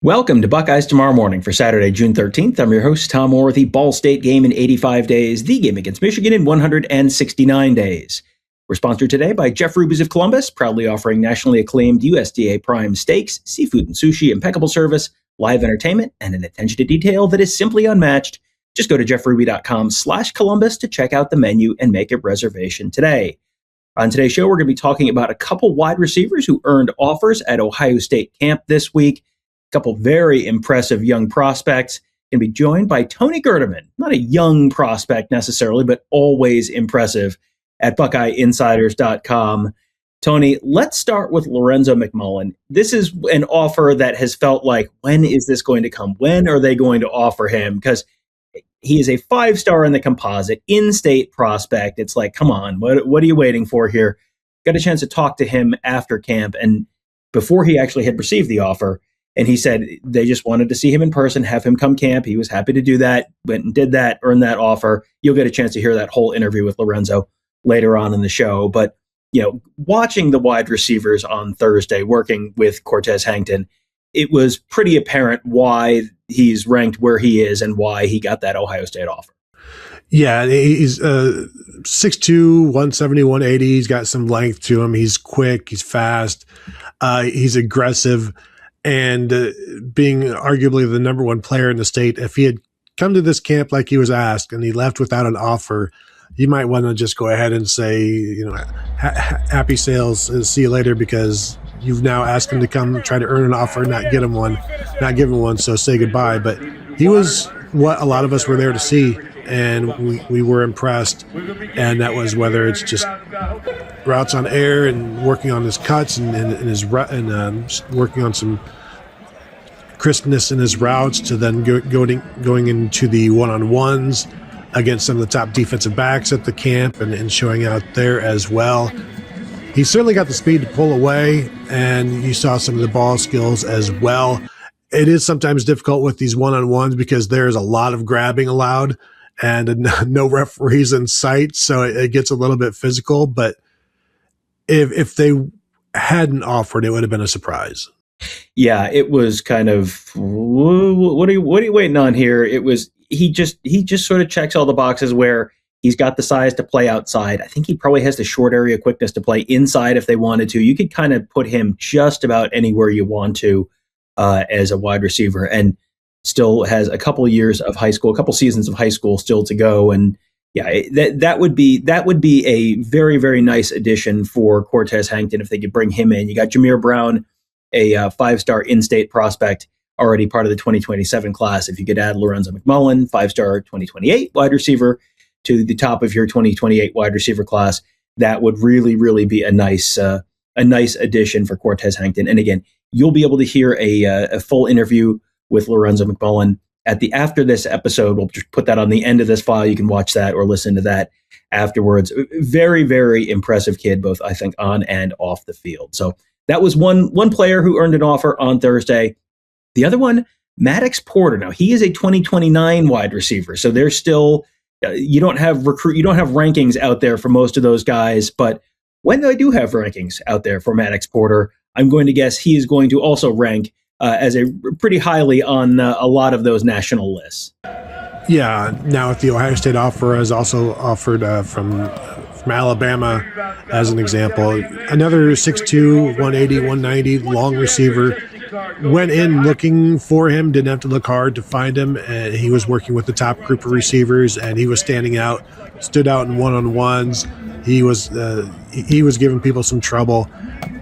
Welcome to Buckeyes Tomorrow Morning for Saturday, June 13th. I'm your host, Tom Orr. The Ball State game in 85 days, the game against Michigan in 169 days. We're sponsored today by Jeff Ruby's of Columbus, proudly offering nationally acclaimed U.S.D.A. prime steaks, seafood and sushi, impeccable service, live entertainment, and an attention to detail that is simply unmatched. Just go to jeffruby.com/Columbus to check out the menu and make a reservation today. On today's show, we're going to be talking about a couple wide receivers who earned offers at Ohio State camp this week. Couple very impressive young prospects. Going to be joined by Tony Gerdeman, not a young prospect necessarily, but always impressive at BuckeyeInsiders.com. Tony, let's start with Lorenzo McMullen. This is an offer that has felt like, when is this going to come? When are they going to offer him? Because he is a 5-star in the composite, in-state prospect. It's like, come on, what are you waiting for here? Got a chance to talk to him after camp and before he actually had received the offer. And he said they just wanted to see him in person, have him come camp. He was happy to do that, went and did that, earned that offer. You'll get a chance to hear that whole interview with Lorenzo later on in the show. But, watching the wide receivers on Thursday, working with Cortez Hankton, it was pretty apparent why he's ranked where he is and why he got that Ohio State offer. Yeah, he's 6'2", 170, 180. He's got some length to him. He's quick. He's fast. He's aggressive. And being arguably the number one player in the state, if he had come to this camp like he was asked and he left without an offer, you might want to just go ahead and say, happy sales, see you later, because you've now asked him to come try to earn an offer, not give him one, so say goodbye. But he was what a lot of us were there to see, and we were impressed. And that was whether it's just routes on air and working on his cuts and working on some crispness in his routes, to then going into the one-on-ones against some of the top defensive backs at the camp and showing out there as well. He certainly got the speed to pull away, and you saw some of the ball skills as well. It is sometimes difficult with these one-on-ones because there's a lot of grabbing allowed and no referees in sight, so it gets a little bit physical. But if they hadn't offered, it would have been a surprise. Yeah, it was kind of, what are you waiting on here? It was he just sort of checks all the boxes where he's got the size to play outside. I think he probably has the short area quickness to play inside if they wanted to. You could kind of put him just about anywhere you want to as a wide receiver, and still has a couple years of high school, a couple seasons of high school still to go. And yeah, that would be a very, very nice addition for Cortez Hankton if they could bring him in. You got Jameer Brown, a 5-star in-state prospect, already part of the 2027 class. If you could add Lorenzo McMullen, 5-star 2028 wide receiver, to the top of your 2028 wide receiver class, that would really, really be a nice addition for Cortez Hankton. And again, you'll be able to hear a full interview with Lorenzo McMullen after this episode. We'll just put that on the end of this file. You can watch that or listen to that afterwards. Very, very impressive kid, both I think on and off the field. So that was one player who earned an offer on Thursday. The other one, Maddox Porter. Now he is a 2029 wide receiver, so there's still you don't have rankings out there for most of those guys. But when they do have rankings out there for Maddox Porter, I'm going to guess he is going to also rank as a pretty highly on a lot of those national lists. Yeah. Now, if the Ohio State offer is also offered from Alabama, as an example, another 6'2", 180, 190 long receiver, went in looking for him, didn't have to look hard to find him, and he was working with the top group of receivers, and he was standing out, stood out in one-on-ones. He was giving people some trouble.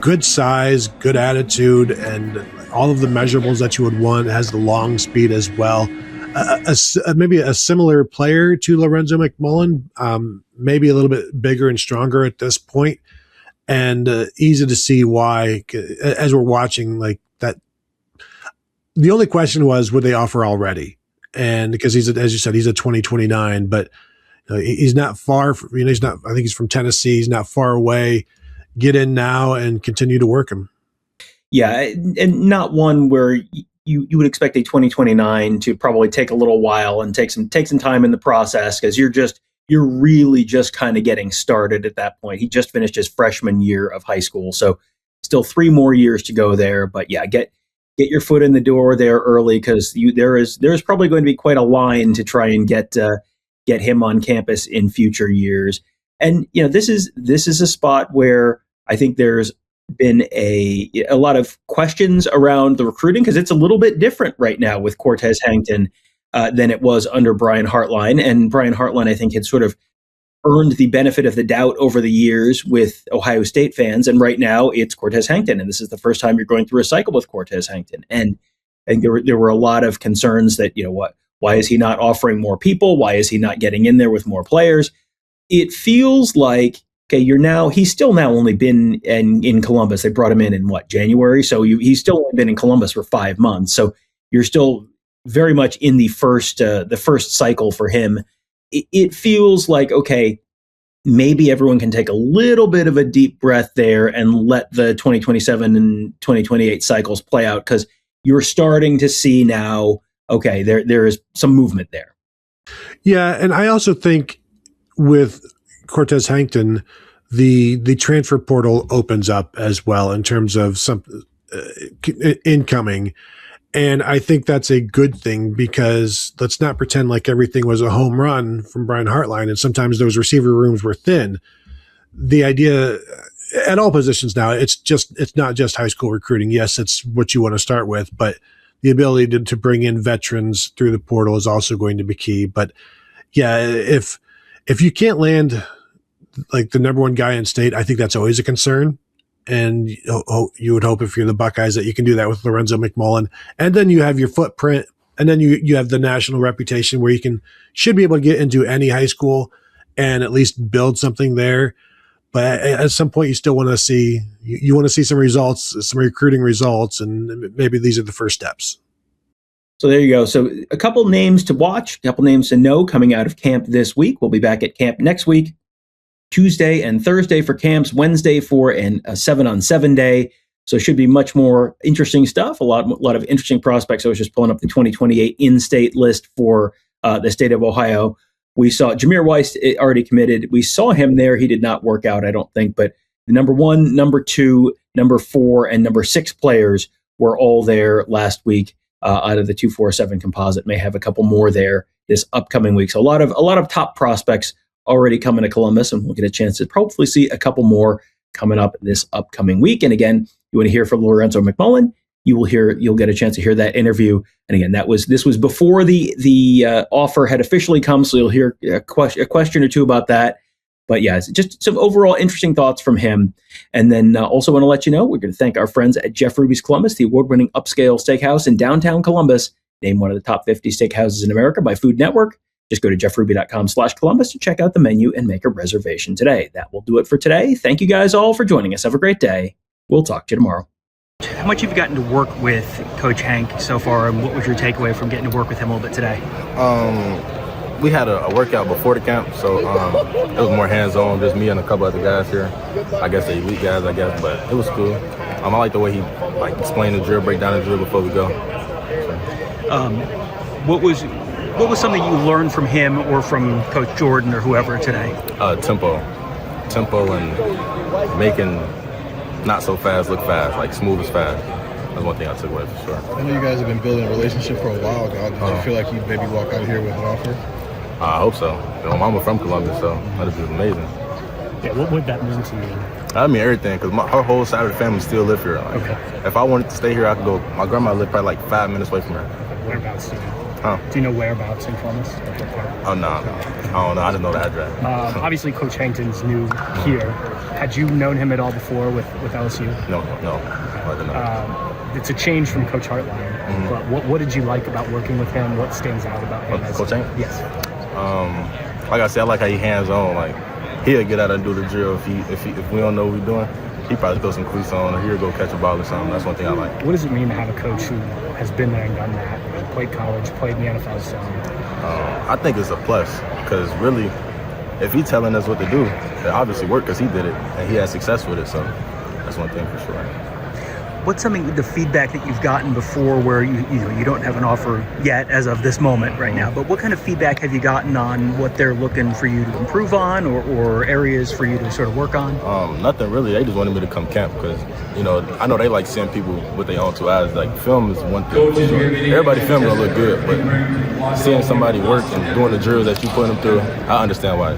Good size, good attitude, and all of the measurables that you would want. Has the long speed as well. Maybe a similar player to Lorenzo McMullen, maybe a little bit bigger and stronger at this point, and easy to see why, as we're watching like that. The only question was, would they offer already? And because as you said, he's a 2029, but he's not far. He's not. I think he's from Tennessee. He's not far away. Get in now and continue to work him. Yeah, and not one where you would expect a 2029 to probably take a little while and take some time in the process, because you're really just kind of getting started at that point. He just finished his freshman year of high school, so still 3 more years to go there. But yeah, get your foot in the door there early, because there's probably going to be quite a line to try and get him on campus in future years. And this is a spot where I think there's been a lot of questions around the recruiting, because it's a little bit different right now with Cortez Hankton than it was under Brian Hartline. And Brian Hartline, I think, had sort of earned the benefit of the doubt over the years with Ohio State fans. And right now it's Cortez Hankton. And this is the first time you're going through a cycle with Cortez Hankton. And I think there were a lot of concerns that, why is he not offering more people? Why is he not getting in there with more players? It feels like, okay, he's still now only been in Columbus. They brought him in what, January? So he's still only been in Columbus for 5 months. So you're still very much in the first cycle for him. It feels like, okay, maybe everyone can take a little bit of a deep breath there and let the 2027 and 2028 cycles play out, because you're starting to see now, okay, there is some movement there. Yeah, and I also think with Cortez Hankton, the transfer portal opens up as well in terms of some incoming. And I think that's a good thing, because let's not pretend like everything was a home run from Brian Hartline, and sometimes those receiver rooms were thin. The idea at all positions now, it's not just high school recruiting. Yes, it's what you want to start with, but the ability to bring in veterans through the portal is also going to be key. But yeah, if you can't land like the number one guy in state, I think that's always a concern. And you would hope, if you're the Buckeyes, that you can do that with Lorenzo McMullen. And then you have your footprint, and then you have the national reputation where you should be able to get into any high school and at least build something there. But at some point, you still want to see some results, some recruiting results, and maybe these are the first steps. So there you go. So a couple names to watch, a couple names to know coming out of camp this week. We'll be back at camp next week. Tuesday and Thursday for camps, Wednesday for a 7-on-7 day. So it should be much more interesting stuff. A lot of interesting prospects. I was just pulling up the 2028 in-state list for the state of Ohio. We saw Jameer Weiss already committed. We saw him there. He did not work out, I don't think. But the number 1, number 2, number 4, and number 6 players were all there last week out of the 247 composite. May have a couple more there this upcoming week. So a lot of top prospects already coming to Columbus, and we'll get a chance to hopefully see a couple more coming up this upcoming week. And again, you want to hear from Lorenzo McMullen, you'll get a chance to hear that interview. And again, this was before the offer had officially come, so you'll hear a question or two about that. But yeah, it's just some overall interesting thoughts from him. And then also want to let you know, we're going to thank our friends at Jeff Ruby's Columbus, the award-winning upscale steakhouse in downtown Columbus, named one of the top 50 steakhouses in America by Food Network. Just go to jeffruby.com/Columbus to check out the menu and make a reservation today. That will do it for today. Thank you guys all for joining us. Have a great day. We'll talk to you tomorrow. How much have you gotten to work with Coach Hank so far, and what was your takeaway from getting to work with him a little bit today? We had a workout before the camp, so it was more hands-on, just me and a couple other guys here. I guess the elite guys, but it was cool. I like the way he explained the drill, break down the drill before we go. What was something you learned from him or from Coach Jordan or whoever today? Tempo, and making not so fast look fast, like smooth as fast. That's one thing I took away for sure. I know you guys have been building a relationship for a while now. Did you feel like you'd maybe walk out here with an offer? I hope so. My mama from Columbus, so that'd be amazing. Yeah, what would that mean to you? I mean everything, because her whole side of the family still live here. Okay. If I wanted to stay here, I could go. My grandma lived probably 5 minutes away from her. Whereabouts do you know? Huh? Do you know whereabouts in Columbus? Oh, no. I don't know. I just know the address. Obviously, Coach Hankton's new here. Had you known him at all before with LSU? No. I didn't know. It's a change from Coach Hartline. But what did you like about working with him? What stands out about him? Coach Hankton? Yes. Like I said, I like how he hands-on. He'll get out and do the drill. If we don't know what we're doing, he probably throw some cleats on, or he'll go catch a ball or something. That's one thing I like. What does it mean to have a coach who has been there and done that? Played college, played in the NFL zone. I think it's a plus, because really, if he's telling us what to do, it obviously worked because he did it and he had success with it. So that's one thing for sure. What's the feedback that you've gotten before where you don't have an offer yet as of this moment right now, but what kind of feedback have you gotten on what they're looking for you to improve on or areas for you to sort of work on? Nothing really. They just wanted me to come camp because, I know they like seeing people with their own two eyes. Like, film is one thing. Everybody film gonna look good, but seeing somebody work and doing the drills that you put them through, I understand why,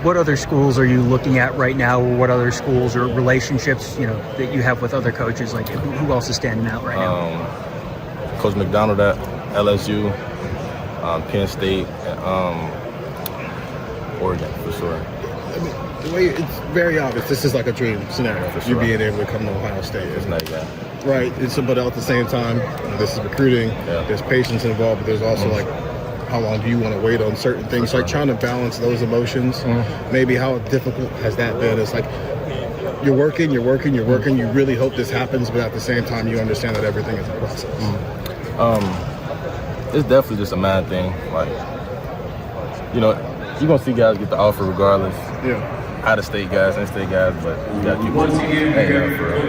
What other schools are you looking at right now, or what other schools or relationships, that you have with other coaches? Like, who else is standing out right now? Coach McDonald at LSU, Penn State, and Oregon for sure. I mean, the way it's very obvious, this is like a dream scenario. For sure. You being able to come to Ohio State. It's not that. Right. But at the same time, this is recruiting. Yeah. There's patience involved, but there's also like, how long do you want to wait on certain things? Like trying to balance those emotions. Maybe how difficult has that been? It's like you're working. You really hope this happens, but at the same time, you understand that everything is a process. It's definitely just a mad thing. Like, you're gonna see guys get the offer regardless. Yeah. Out of state guys, in state guys, but you got people hanging out for real.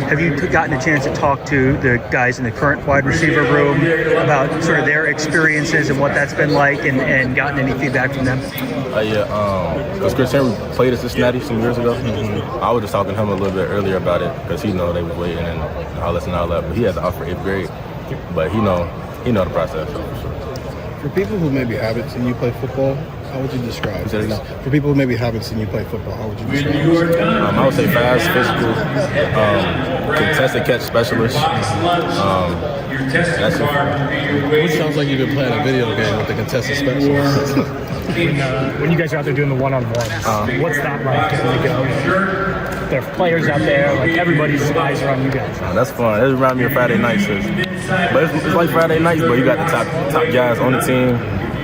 Have you gotten a chance to talk to the guys in the current wide receiver room about sort of their experiences and what that's been like, and gotten any feedback from them? Because Chris Henry played at Cincinnati some years ago. I was just talking to him a little bit earlier about it because he know they was waiting and all this and all that. But he has the offer 8th grade, but he know the process. So for sure. For people who maybe haven't seen you play football, how would you describe it? For people who maybe haven't seen you play football, how would you describe it? I would say fast, physical, contested catch specialist. That's it. It sounds like you've been playing a video game with the contested specialists. When you guys are out there doing the one-on-ones, what's that like getting to go? There are players out there, like everybody's eyes are on you guys. That's fun. It reminds me of Friday nights. But it's like Friday nights, but you got the top guys on the team,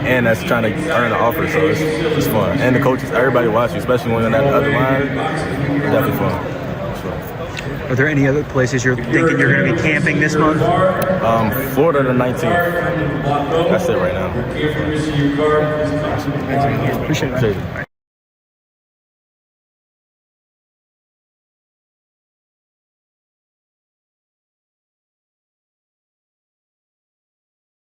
and that's trying to earn the offer, so it's fun. And the coaches, everybody watches, especially when you're on that other line. Definitely fun. Are there any other places you're thinking you're going to be camping this month? Florida the 19th. That's it right now. Appreciate it. Appreciate it.